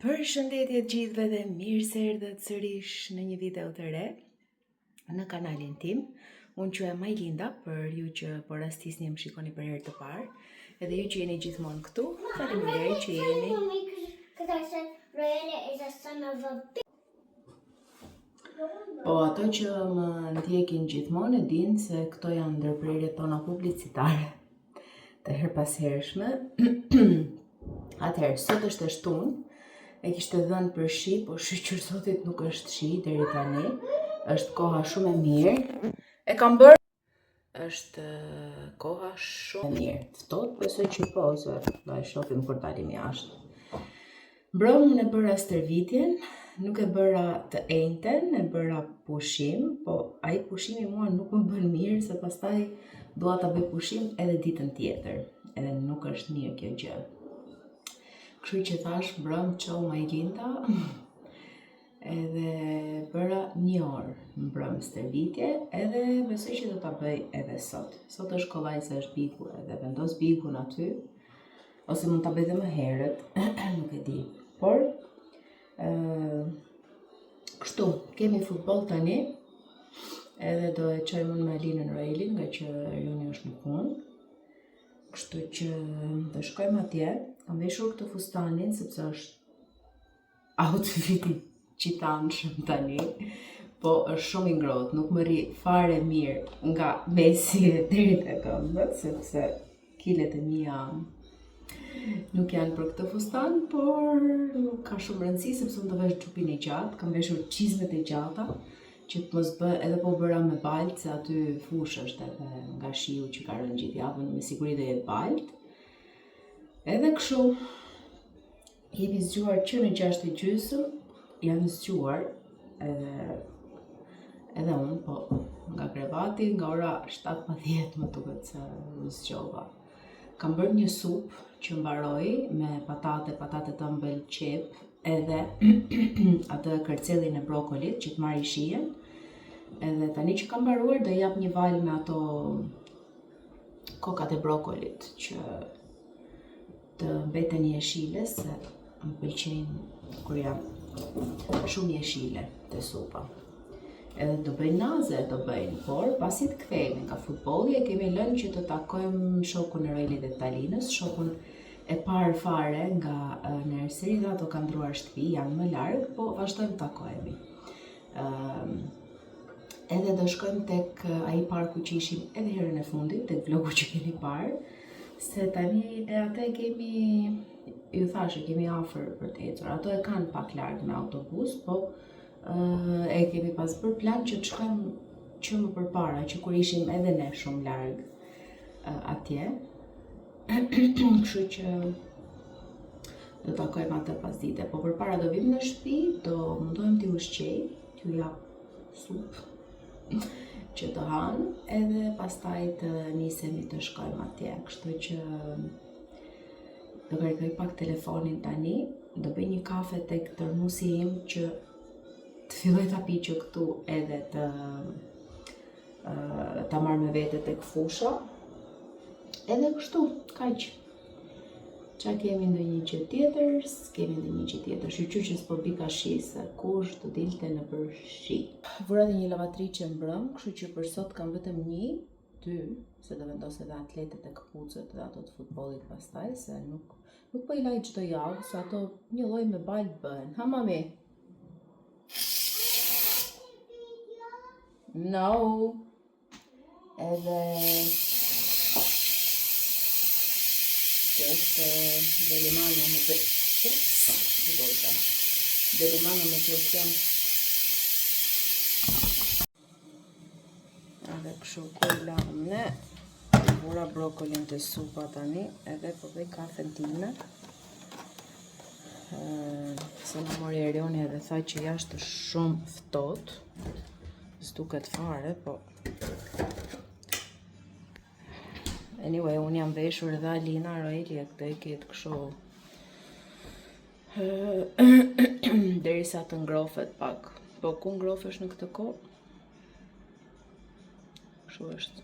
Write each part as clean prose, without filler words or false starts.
Përshëndetje të gjithëve dhe mirë se erdhët sërish në një video të re në kanalin tim. Unë quhem Majlinda, për ju që po rastisni më shikoni për herë të parë, edhe ju që jeni gjithmonë këtu, faleminderit që jeni. Po ato që më ndjekin gjithmonë e dinë se këto janë ndërprerjet tona publicitare të her pas hershme. Atëherë, sot është e shtunë. E kishte dhënë për shi, po shqyr sotit nuk është shi deri tani. Është koha shumë e mirë. E kam bërë. Është koha shumë e mirë. Ftohtë, besoj që po, ose do e shohim kur dalim jashtë. Mbrëmën e bëra stërvitjen, nuk e bëra të enjten, e bëra pushim, po ai pushimi mua nuk më bën mirë, se pastaj dua ta bëj pushim edhe ditën tjetër. Edhe nuk është mirë kjo gjë. Kështu që thash mbrëm qo Majlinda, edhe bëra 1 orë mbrëm stërvitje, edhe besoj që do ta bëj edhe sot. Sot është kollaj se është biku, edhe vendos bikun aty, ose mund ta bëj dhe më herët, nuk e di. Por, kështu, kemi futboll tani, edhe do e qoj mund me Alinën Railin, nga që Joni është në punë. Kështu që do shkojmë atje. Kam veshur këtë fustanin sepse është outfiti qitanshëm tani, po është shumë i ngrohtë, nuk më rri fare mirë nga mesi deri te këmbët, sepse kilet e mia nuk janë për këtë fustan, por nuk ka shumë rëndësi sepse unë do vesh xhupin e gjatë, kam veshur çizmet e gjata, që të mos bë, edhe po bëra me balt, se aty fush është edhe nga shiu që ka rënë gjithë javën, me siguri do jetë balt. Edhe kështu, jemi zgjuar që në 6:30, janë zgjuar edhe unë, po nga krevati, nga ora 7:10 më duket se zgjova. Kam bërë një supë që mbaroi me patate të ëmbël qep, edhe atë kërcellin e brokolit që të marri shijen. Edhe tani që kam mbaruar, do jap një val me ato kokat e brokolit që të mbeten jeshile, se më pëlqejnë kur janë shumë jeshile te supa. Edhe do bëjnë naze, do bëjnë, por pasi të kthehemi nga futbolli, e kemi lënë që të takojmë shokun e Roilit dhe të Talinës, shokun e parë fare nga nursery, dhe ato kanë ndruar shtëpi, janë më larg, po vazhdojmë të takohemi. Edhe do shkojmë tek ai parku që ishim edhe herën e fundit, tek vlogu që keni parë, se tani e atë kemi, ju thashë, kemi afër për të ecur. Ato e kanë pak larg me autobus, po e kemi pas bërë plan që të shkojmë që më përpara, që kur ishim edhe ne shumë larg atje. Kështu që do takojmë atë pasdite, po përpara do vim në shtëpi, do mundohem t'i ushqej, t'ju jap supë që të hanë, edhe pastaj të nisemi të shkojmë atje. Kështu që do kërkoj pak telefonin tani, do bëj një kafe tek termosi im që të filloj ta piqë këtu, edhe ta marr me vete tek fusha. Edhe kështu, kaq. Qa kemi ndonjë gjë tjetër? S'kemi ndonjë gjë tjetër. Shqyr që s'po bika shi, se kush të dilte në për shi. Vura dhe një lavatriçe mbrëm, kështu që për sot kam vetëm 1, 2, se do vendos edhe atletet e këpucët dhe ato të futbollit pastaj, se nuk po i laj çdo javë, se ato një lloj me balt bëhen. Ha mami? No. Edhe që është delimano me delimano me presjon. Edhe kështu ku lam ne, vura brokolin të supa tani, edhe po bëj kafen time. Se në mori Erioni edhe tha që jashtë është shumë ftohtë, s'duket fare, po anyway, unë jam veshur edhe Alina Roili e këtë e ketë kështu derisa të ngrofet pak. Po ku ngrofesh në këtë kohë? Kështu është.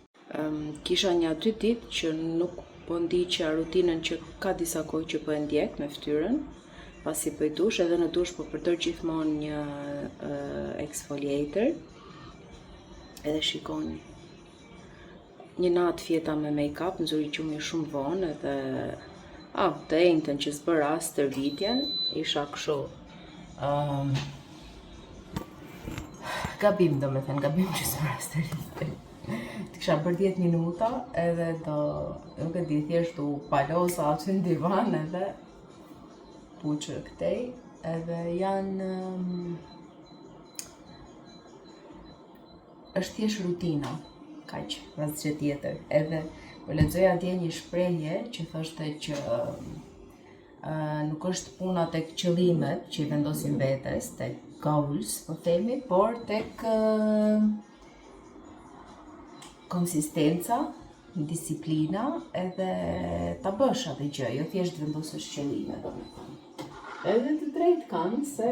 Kisha një 2 ditë që nuk po ndiqja rutinën që ka disa kohë që po e ndjek me fytyrën, pasi bëj dush, edhe në dush po përdor gjithmonë një exfoliator. Edhe shikoni. Një natë fjeta me make-up, nxori qumi shumë vonë edhe të enjtën që s'bëra as stërvitjen, isha kështu. Gabim gabim që s'bëra stërvitjen. Të kisha për 10 minuta edhe nuk e di, thjesht u palosa aty në divan edhe puqë këtej edhe janë është thjesht rutina, kaq, asgjë tjetër. Edhe po lexoja atje një shprehje që thoshte që nuk është puna tek qëllimet që i vendosim vetes, tek goals, po themi, por tek konsistenca, disiplina edhe ta bësh atë gjë, jo thjesht vendosësh qëllime, domethënë. Edhe të drejtë kanë se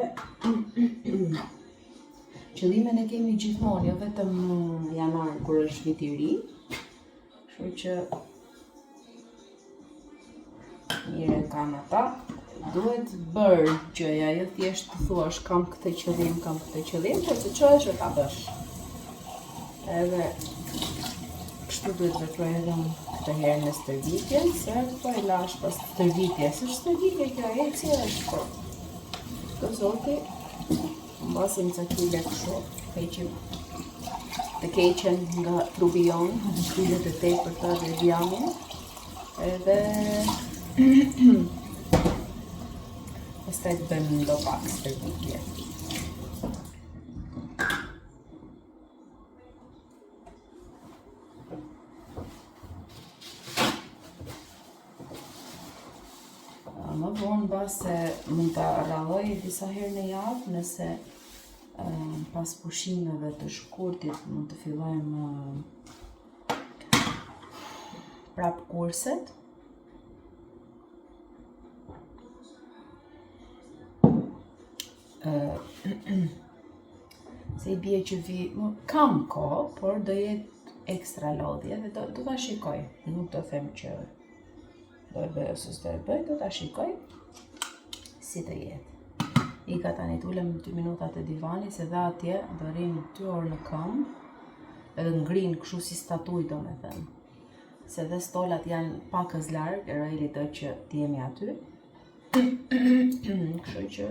qëllimin e kemi gjithmonë, jo vetëm në janar kur është viti i ri. Kështu që mire kanë ata. Duhet bërë gjëja, jo thjesht të thuash kam këtë qëllim, por të çohesh e ta bësh. Edhe kështu duhet veproj edhe këtë herë në stërvitjen, se po e lash pas stërvitjes. Është stërvitje kjo, eci është. Të zoti, mbasim ca kile kështu, të keqen nga trupi jonë, kilet e tepërta dhe vjamin, edhe pastaj të bëjmë ndo pak stërvitje. Më vonë base mund të ralloj disa herë në javë, nëse pas pushimeve të shkurtit mund të fillojmë prap kurset. Se i bie që kam kohë, por do jetë ekstra lodhje dhe do ta shikoj. Nuk do them që do e bëj ose s'do e bëj, do ta shikoj si të jetë. Ika tani t'ulem 2 minuta te divani, se dhe atje do rrim 2 orë në këmbë, edhe ngrin kështu si statuj domethënë. Se dhe stolat janë pakës larg, Raili do që t'jemi aty. Kështu që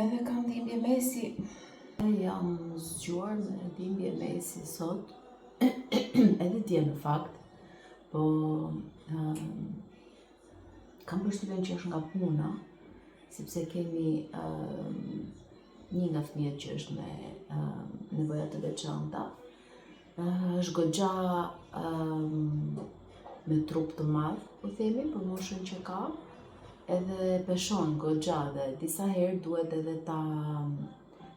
edhe kam dhimbje mesi. Jam zgjuar me dhimbje mesi sot, edhe dje në fakt, po kam përshtypjen që është nga puna, sepse kemi një nga fëmijët që është me nevoja të veçanta. Është goxha me trup të madh, po themi, për moshën që ka, edhe peshon goxha dhe disa herë duhet edhe ta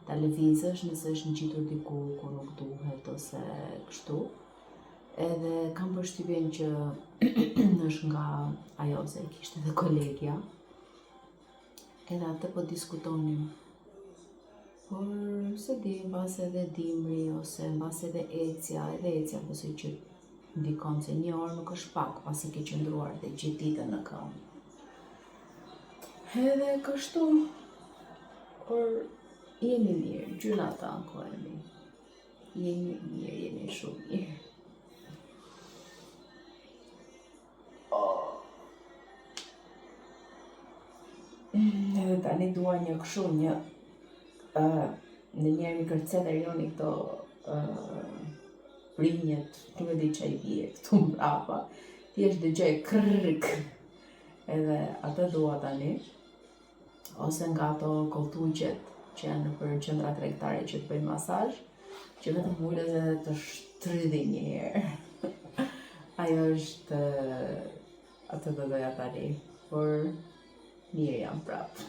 lëvizësh nëse është ngjitur diku ku nuk duhet ose kështu. Edhe kam përshtypjen që është nga ajo se kishte edhe kolegja. Edhe atë po diskutonim. Por se di, mbas edhe dimri ose mbas edhe ecja besoj që ndikon se 1 orë nuk është pak pasi ke qëndruar dhe gjithë ditën në këmbë. Edhe kështu, por jemi mirë, gjuna ta ankohemi. Jemi mirë, jemi shumë mirë. Edhe tani dua një kështu, në njerë mi kërcet e rioni këto rinjet, nuk e di që i bje këtu mbrapa, thjesht dëgjoj krrrk, edhe atë dua tani, ose nga ato koltuqet që janë për qendra tregtare që të bëjnë masazh, që vetëm ulles edhe të shtrydhi një herë. Ajo është, atë do doja tani, por mirë jam prapë.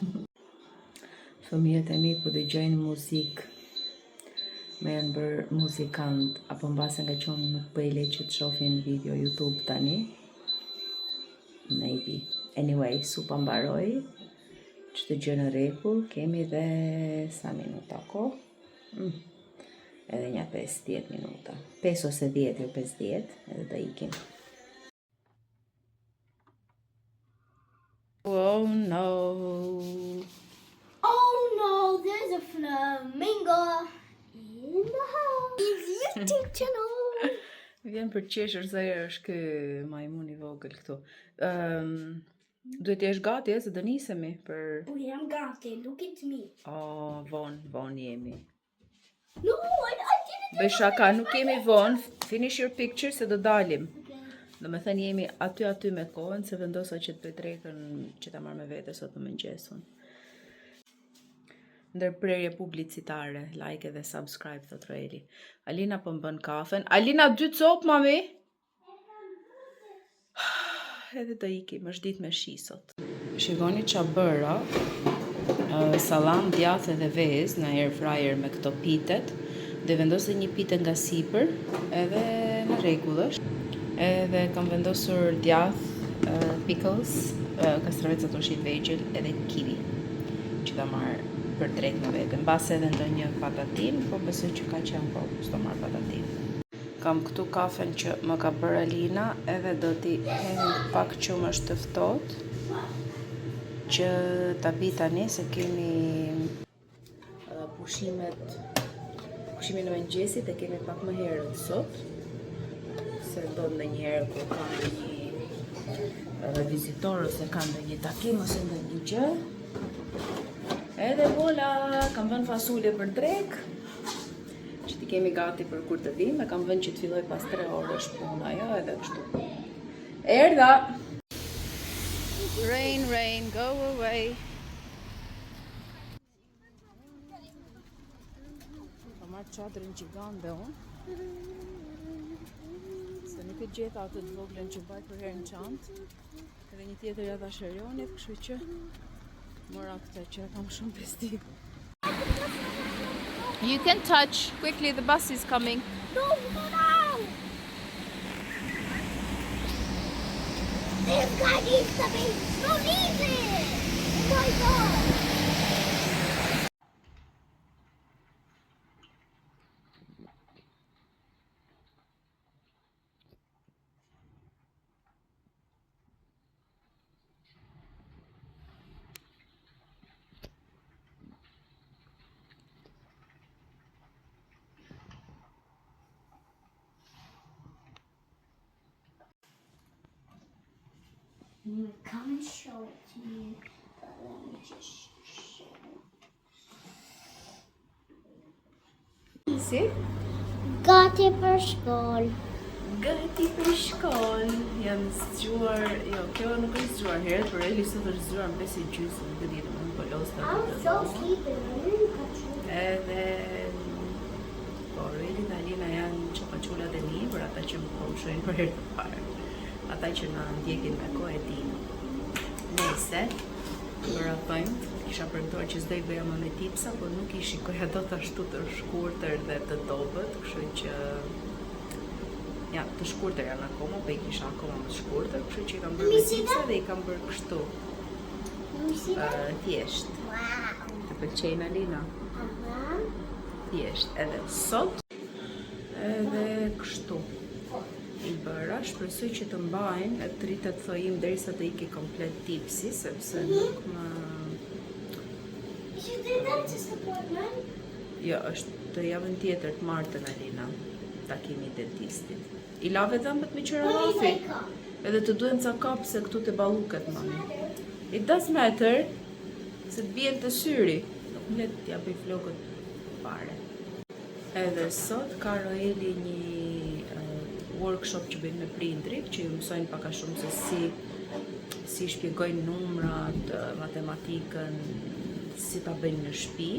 Fëmijët e mi po dëgjojnë muzikë, me janë bërë muzikant, apo mbase nga qonë nuk bëjle që të shofin video YouTube tani. Maybe. Anyway, supa mbaroi, çdo gjë në rregull, kemi dhe sa minuta kohë? Edhe një 5-10 minuta. 5 ose 10, jo 50, edhe do ikim. Oh no, vjen për qeshër se është ky majmun I vogël këtu. Duhet jesh gati, se do nisemi për... Po jam gati, look at me. Oh, von jemi. No, I didn't. Bëj shaka, nuk kemi von. Finish your picture se do dalim. Do me thënë jemi aty me kohën, se vendosa që të bëj drekën që ta marr me vete sot në mëngjesun. Ndërprerje publicitare, like dhe subscribe, thot Roeli. Alina po më bën kafen. Alina 2 copë, mami? Edhe do ikim, është ditë me shi sot. Shikoni qa bëra. Salam, djathë dhe vezë në air fryer me këto pitet. Dhe vendosë një pite nga sipër, edhe në rregull është. Edhe kam vendosur djathë, pickles, kastraveca të ushit vegjël edhe kiwi. Që ta marr për drejt në vete. Mbas edhe ndonjë patatin, po besoj që ka qenë po, s'do marr patatin. Kam këtu kafen që më ka bërë Alina, edhe do t'i hem pak qumë është të ftohtë, që ta pi tani se kemi pushimin e mëngjesit e kemi pak më herët sot, se do ndonjëherë kur ka ndonjë vizitor ose ka ndonjë takim ose ndonjë gjë. Edhe vola, kam vënë fasule për drek, që ti kemi gati për kur të vim, e kam vënë që të filloj pas 3 orësh puna, jo, edhe kështu. Erdha! Rain, rain, go away. Kam marrë çadrën gjigande unë. Se nuk e gjeta atë të voglën që baj për herë në çantë. Edhe një tjetër ja dha Sherionit, kështu që mora këtë që kam shumë pesti. You can touch. Quickly, the bus is coming. No, no, no. This guy needs to be. No, leave it. Oh my God. I'm gonna come and show it to you, but let me just show it. Si? Gati për shkollë. Gati për shkollë. Jam zgjuar, jo, kjo nuk është zgjuar herët, por Eli sot është zgjuar në 5:30, nuk e di më po losta. I'm so sleepy. Edhe po Eli dhe Alina janë çapaqullat e mi për ata që më konshojnë për herë të parë. Ata që na ndjekin me kohë e din. Nëse bëra point, kisha premtuar që s'do I bëja më me tipsa, por nuk I shikoja dot ashtu të shkurtër dhe të dobët, kështu që ja, të shkurtër janë akoma, po I kisha akoma më të shkurtër, kështu që I kam bërë me tipsa dhe I kam bërë kështu. Thjesht. Wow. Të pëlqejnë Alina? Thjesht, edhe sot, edhe kështu. I bëra, shpresoj që të mbajnë e të rritet thojim derisa të iki komplet tipsi, sepse nuk më... Is it the dentist appointment? Jo, është të javën tjetër të martën Alina, takimi dentistit. I lave dhëmbët me qëra rafi, edhe të duen ca kapë se këtu të baluket, mami. It does matter, se të bjen të syri, nuk më letë t'ja bëj flokët pare. Edhe sot ka Roeli një workshop që bëjnë me prindrit, që ju mësojnë paka shumë se si shpjegojnë numrat, matematikën, si ta bëjnë në shtëpi.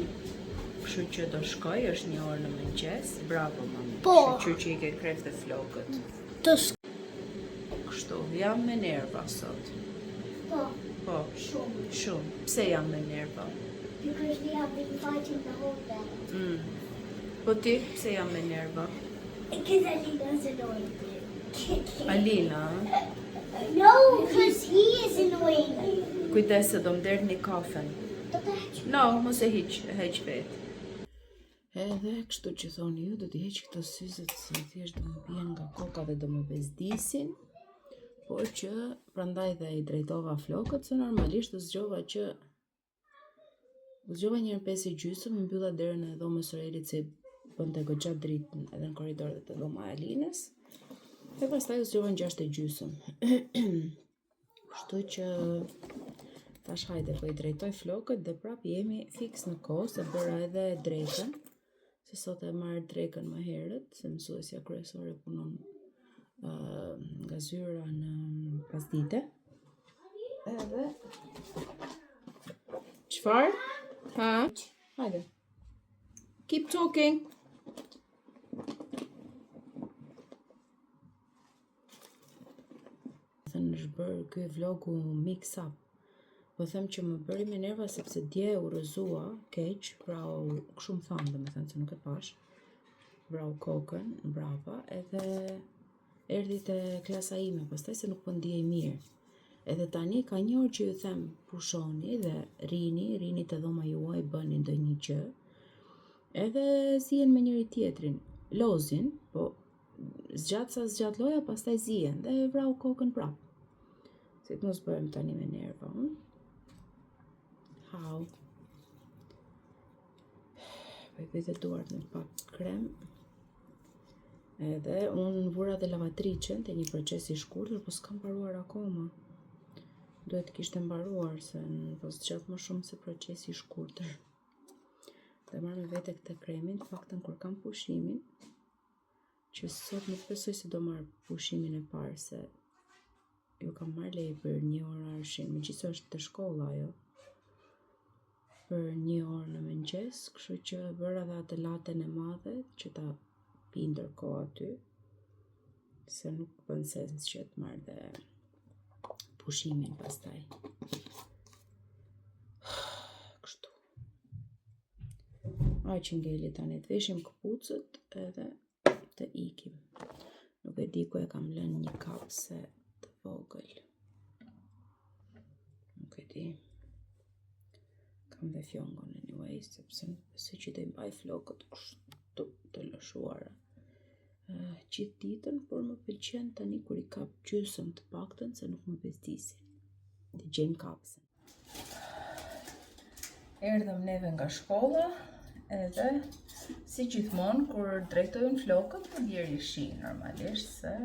Kështu që do shkoj, është 1 orë në mëngjes. Bravo, mami. Po. Shqyr që I ke kreftë e flokët. Kështu, jam me nerva sot. Po, shumë. Pse jam me nerva? Because we have been fighting the whole day. Po ti, pse jam me nerva? Because Alina's annoying. Alina, No, because he is annoying me. kujdes se do më derë një kafen. No, mos e heq vetë. Edhe kështu që thoni ju, do t'i heq këto syzet se thjesht do më bien nga koka dhe do më bezdisin, por që prandaj dhe I drejtova flokët, se normalisht zgjova njërë 5:30, më mbylla derën e dhomës Roelit se bënte goxha dritën edhe në korridor dhe të dhoma e Alinës. E pastaj u zgjova në 6:30. Kështu që tash hajde po I drejtoj flokët dhe prap jemi fiks në kohë se bëra edhe drekën. Se sot e marrë drekën më herët, se mësuesja kryesore punon nga zyra në pasdite. Edhe çfarë? Ha? Hajde. Keep talking. Thënë është bërë ky vlogu mix up. Po them që më bëri me nerva sepse dje u rrëzua keq, vrau, kështu më thanë domethënë se nuk e pash. Vrau kokën, brava, edhe erdhi te klasa ime, pastaj se nuk po ndihej mirë. Edhe tani ka një orë që ju them pushoni dhe rini te dhoma juaj, bëni ndonjë gjë. Edhe zihen me njëri tjetrin, lozin, po zgjat sa zgjat loja, pastaj zihen dhe vrau kokën prap. Se të mos bëhem tani me nerva, How? Po I vete duart në pak krem. Edhe unë vura dhe lavatriçen te një proces I shkurtër, po s'kam mbaruar akoma. Duhet kishte mbaruar se po zgjat më shumë se procesi I shkurtër. Dhe marr me vete këtë kremin, të paktën kur kam pushimin, që sot nuk besoj se do marr pushimin e parë se ju kam marrë leje për 1 orë arshin, megjithëse është te shkolla ajo. Për 1 orë në mëngjes, kështu që bëra dhe atë laten e madhe që ta pi ndërkohë aty, se nuk bën sens që të marr dhe pushimin pastaj. Kështu. Aj që ngeli tani të veshim këpucët edhe të ikim. Nuk e di ku e kam lënë një kapse të vogël. Nuk e di. Kam dhe fjongon anyway, sepse nuk besoj që do I mbaj flokët kështu të lëshuara gjithë ditën, por më pëlqen tani kur I kap gjysmë të paktën se nuk më bezdisin. Të gjejmë kapsen. Erdhëm neve nga shkolla, edhe si gjithmonë kur drejtojnë flokët, më bjeri shi normalisht se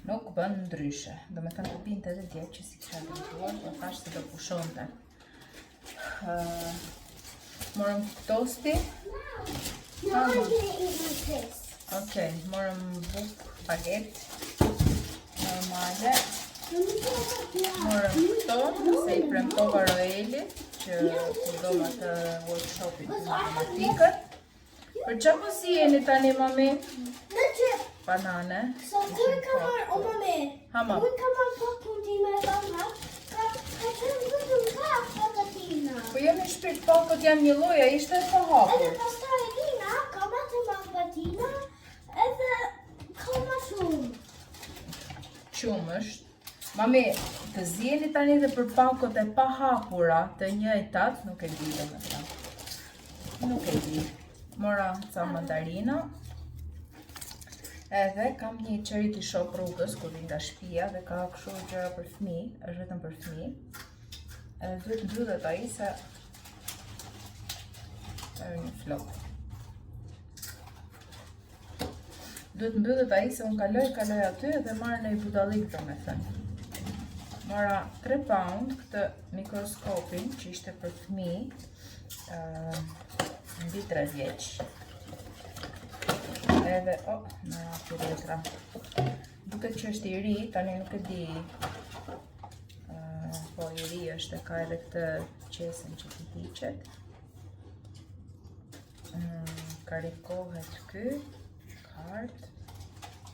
nuk bën ndryshe. Do me thënë të binte edhe djetë që si kisha drejtuar, po thash se do pushonte. Morëm tosti. Okej, morëm buk, baget, normale. Morëm këto, se I premtova Roelit, që përdojmë atë workshopin të matematikën. Për që po si jeni tani, mami? Banane. Så du kan vara om man är. Hamma. Du kan vara på kontinuer banna. Po jam në shpirt pakët jam një lloj, ai ishte pa hapur. Edhe pastaj Lina ka matematika edhe ka më shumë. Qumë është. Mami, të zjeni tani dhe për pakët e pa hapura të njëjtat, nuk e di domethënë. Nuk e di. Mora ca mandarina. Edhe kam një qeri të shop rrugës kur vi nga shtëpia dhe ka kështu gjëra për fëmijë, është vetëm për fëmijë. Edhe duhet mbyllet ai se është një flok. Duhet mbyllet ai se unë kaloj aty dhe marr në budallik domethënë. Mora 3 pound këtë mikroskopin që ishte për fëmijë, mbi 3 vjeç. Edhe, në aty letra. Duket që është I ri, tani nuk e di. Po I ri është, ka edhe këtë qesën që t'i hiqet. Karikohet ky, kart,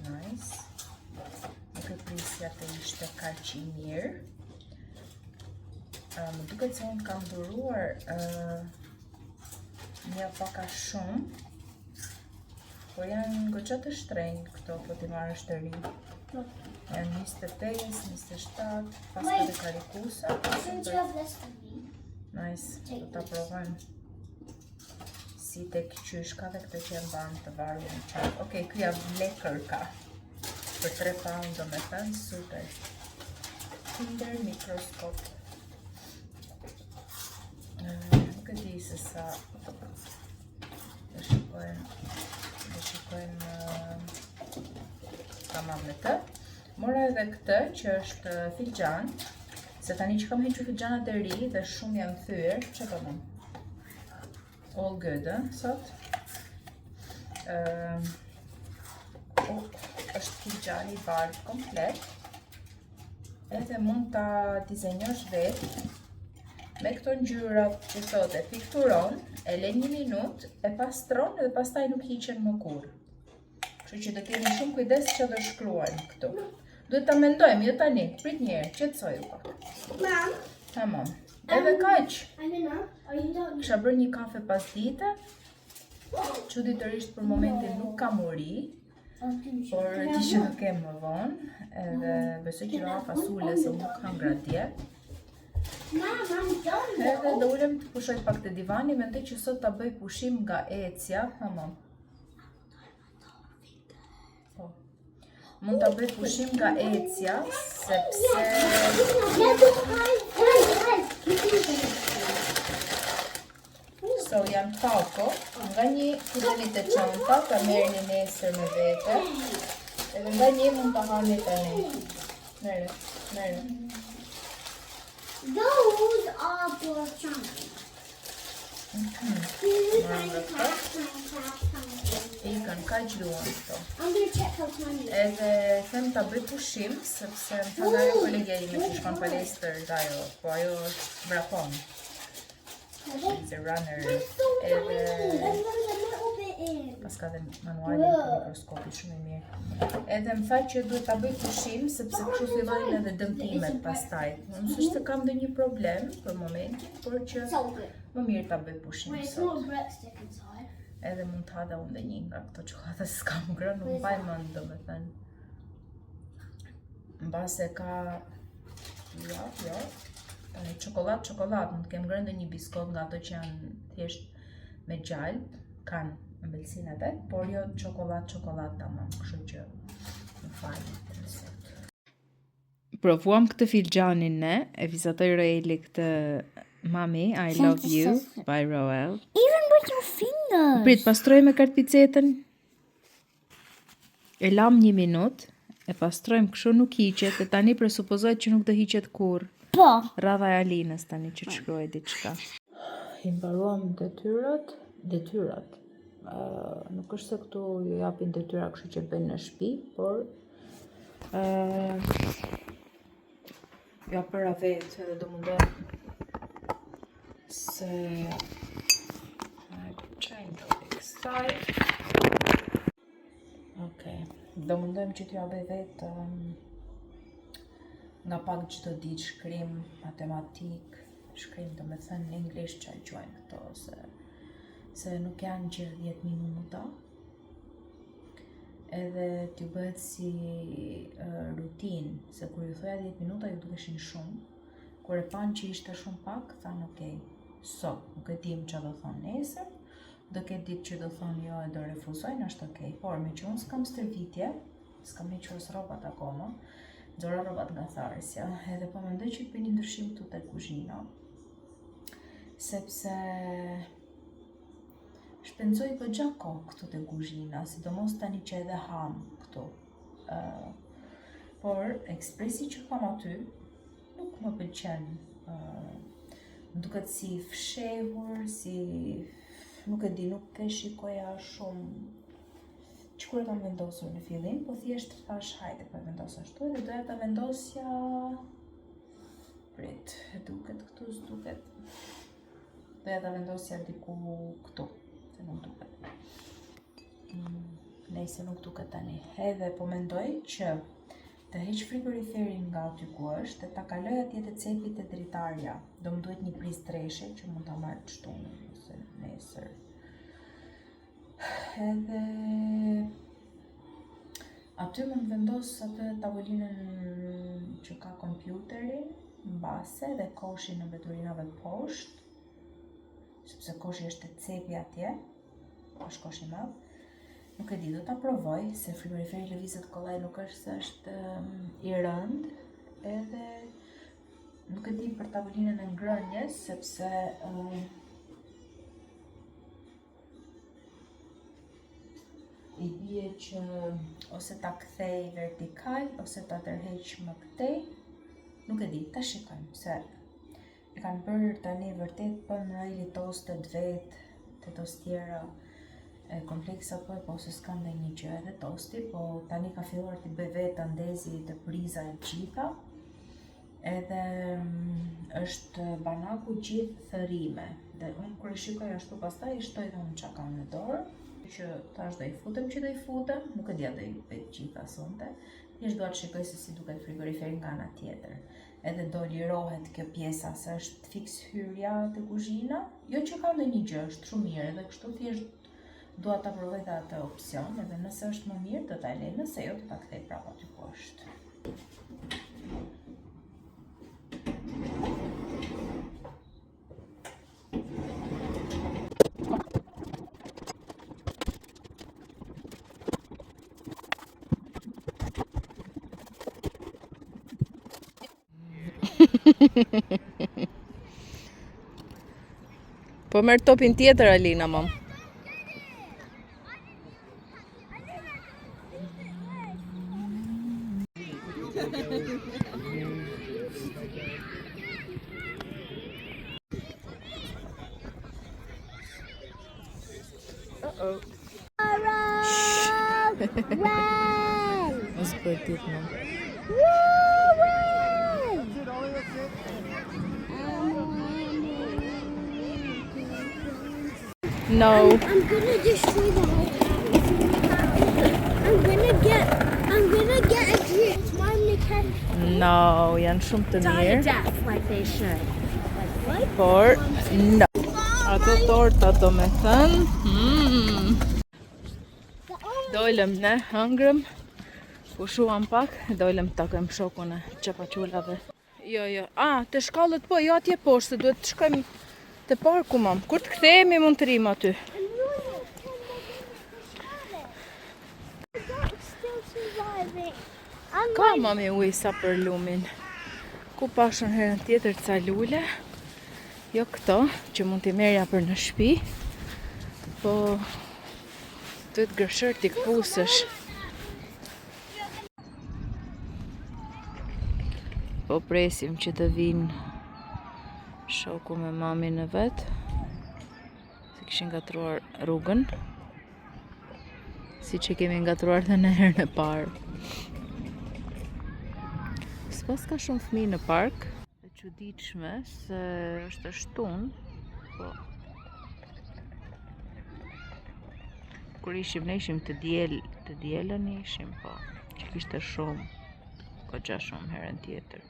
nice. Nuk e prisja të ishte kaq I mirë. Më duket se unë kam duruar një paka shumë. Po janë goxha të shtrenjtë këto, po t'i marrësh të ri. Janë 25, 27, pas ka dhe karikusa. Nice, do t'a provojmë. Si tek qysh, ka dhe këtë që janë banë të varur në qatë. Okej, kjo lekër ka. Për 3 pound do me thënë, super. Kinder mikroskop. Nuk e di se sa do shikojmë s'ka marrë me të. Mora edhe këtë që është filxhan, se tani që kam hequr filxhanat e ri dhe shumë janë thyer, që të them? All good, sot. Është filxhani i bardhë komplet. Edhe mund ta dizenjosh vetë me këto ngjyrat që thotë pikturon, e le 1 minutë, e pastron dhe pastaj nuk hiqen më kurrë. Kështu që do keni shumë kujdes që do shkruajmë këtu. Duhet ta mendojmë, jo tani, prit një herë, qetësoju pak. Mam. Tamam. Edhe kaq. Alina, are you done? Kisha bërë një kafe pas dite. Çuditërisht për momentin nuk kam uri, por ti që do kem më vonë, edhe besoj që do ha fasule se nuk kam gradje. Mom, I'm done. Edhe do ulem të pushoj pak te divani, mendoj që sot ta bëj pushim nga ecja, tamam. Po. Mund ta bëj pushim nga ecja, sepse so janë taco, nga një futenit e çanta, ta merrni nesër me vete, edhe nga një mund ta hani tani. Merre. Those are for chunky. Ikën, kaq duan këto. I'm gonna check how tiny. Edhe them ta bëj pushim, sepse më tha ajo kolegja ime që shkon palestër ajo, po ajo është vrapon. She's a runner. Edhe paska dhe manualin për mikroskopi shumë i mirë. Edhe më tha që duhet ta bëj pushim sepse kështu fillojnë edhe dëmtimet pastaj. Unë s'është se kam ndonjë problem për momentin, por që më mirë ta bëj pushim sot. Edhe mund të ha dhe unë dhe një nga këto çokolata që s'kam ngrënë, nuk mbaj mend domethënë. Mbase ka jo. Çokoladë, mund të kem ngrënë dhe një biskot nga ato që janë thjesht me gjalp, kanë ëmbëlsinë e vet, por jo çokoladë tamam, kështu që më falni sot. Provuam këtë filxhanin ne, e vizatoi Roeli këtë Mami, I love you by Roel. Even with your fingers. Prit, pastroj me kartpicetën. E lam 1 minutë, e pastrojmë kështu nuk hiqet, e tani presupozohet që nuk do hiqet kurrë. Po. Radha e Alinës tani që të shkruaj diçka. I mbaruam detyrat. Nuk është se këtu ju japin detyra kështu që bëjnë në shtëpi, por ja para vetë edhe do mundohem se do mundohem që t'ja bëj vetë nga pak çdo ditë shkrim, matematik, shkrim do me thënë në anglisht që quajnë këto, se nuk janë që 10 minuta. Edhe t'ju bëhet si rutinë, se kur ju thoja 10 minuta ju dukeshin shumë. Kur e panë që ishte shumë pak, thanë okej, sot, nuk e dim që do thonë nesër, do ketë ditë që do thonë jo e do refuzojnë, është okej. Por me që unë s'kam stërvitje, s'kam hequr as rrobat akoma, nxora rrobat nga tharësja, edhe po mendoj që të bëj një ndryshim këtu te kuzhina, sepse shpenzoj goxha kohë këtu te kuzhina, sidomos tani që edhe ham këtu. Por ekspresi që kam aty nuk më pëlqen. Më duket si fshehur, si nuk e di, nuk e shikoja shumë që kur e kam vendosur në fillim, po thjesht thash hajde po e vendos ashtu edhe doja ta vendosja prit, e duket këtu, s'duket. Doja ta vendosja diku këtu, se nuk duket. Nejse nuk duket tani. Edhe po mendoj që të heq frigoriferin nga aty ku është dhe ta kaloj atje te cepi te dritarja. Do më duhet një prizë treshe që mund ta marr shtunë ose nesër. Edhe aty mund vendos atë tavolinën që ka kompjuterin mbase dhe koshin në mbeturinave poshtë, sepse koshi është te cepi atje, është kosh i madh. Nuk e di, do ta provoj, se frigoriferi lëvizet kollaj, nuk është se është i rënd, edhe nuk e di për tavolinën e ngrënjes, sepse I bie që ose ta kthej vertikal, ose ta tërheq më këtej. Nuk e di, ta shikojmë, se e kanë bërë tani vërtet për në rejli tostet vet, të tostiera e kompleksa po se s'kan dhe një gjë edhe tosti, po tani ka filluar t'i bëj vetë andezi të priza e gjitha, edhe është banaku gjithë thërime, dhe unë kur e shikoj ashtu pastaj i shtoj dhe unë qa kam në dorë, që tash do i futem që do i futem, nuk e dija do i bëj gjitha sonte, thjesht dua të shikoj se si duket frigoriferi nga ana tjetër. Edhe do lirohet kjo pjesa se është fiks hyrja te kuzhina, jo që ka ndonjë gjë, është shumë mirë, edhe kështu thjesht dua ta provoj dhe atë opsion, edhe nëse është më mirë do ta lej, nëse jo do ta kthej prapë aty poshtë. Po merr topin tjetër Alina, mam. Uh-oh. Mos bëj dit, mam. No. I'm gonna destroy the whole house. I'm gonna get a tree. It's mine to catch. No, janë shumë të Die mirë. to death like they should. Like what? Por, no. Ato torta do me thënë. Dollëm ne, hëngrëm. Pushuam pak, dollëm të takojmë shokun e qepaqullave. Jo. Të shkallët po, jo atje poshtë, duhet të shkojmë te parku, mam. Kur të kthehemi mund të rim aty. Ka mami ujë sa për lumin. Ku pashën herën tjetër ca lule. Jo këto, që mund t'i merja për në shtëpi. Po duhet gërshër t'i këpusësh. Po presim që të vinë shoku me mamin e vet, se kishin ngatruar rrugën, si që kemi ngatruar dhe në herën e parë. S'pas ka shumë fëmijë në park, e çuditshme se është shtunë, po kur ne ishim të dielën ishim, po që kishte shumë, goxha shumë herën tjetër.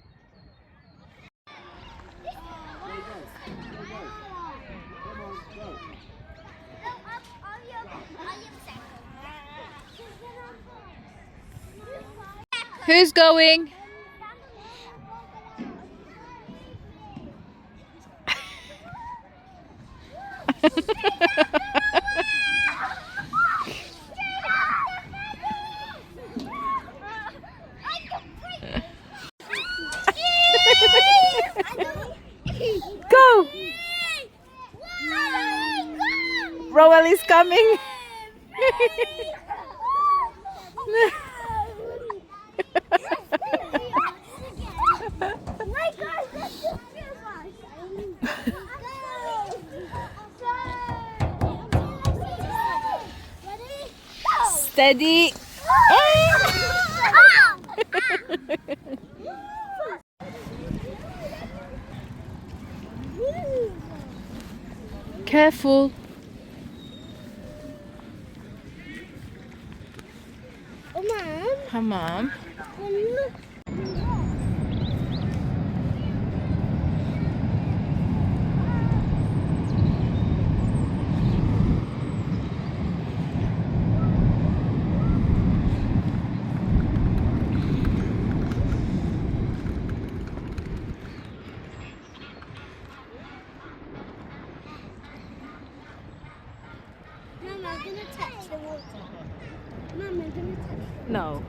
Who's going? Go! Roel is coming. Steady. Careful. Oh, Mom. Mom. Mom, I'm gonna touch the water. Mom, I'm gonna touch the water. No.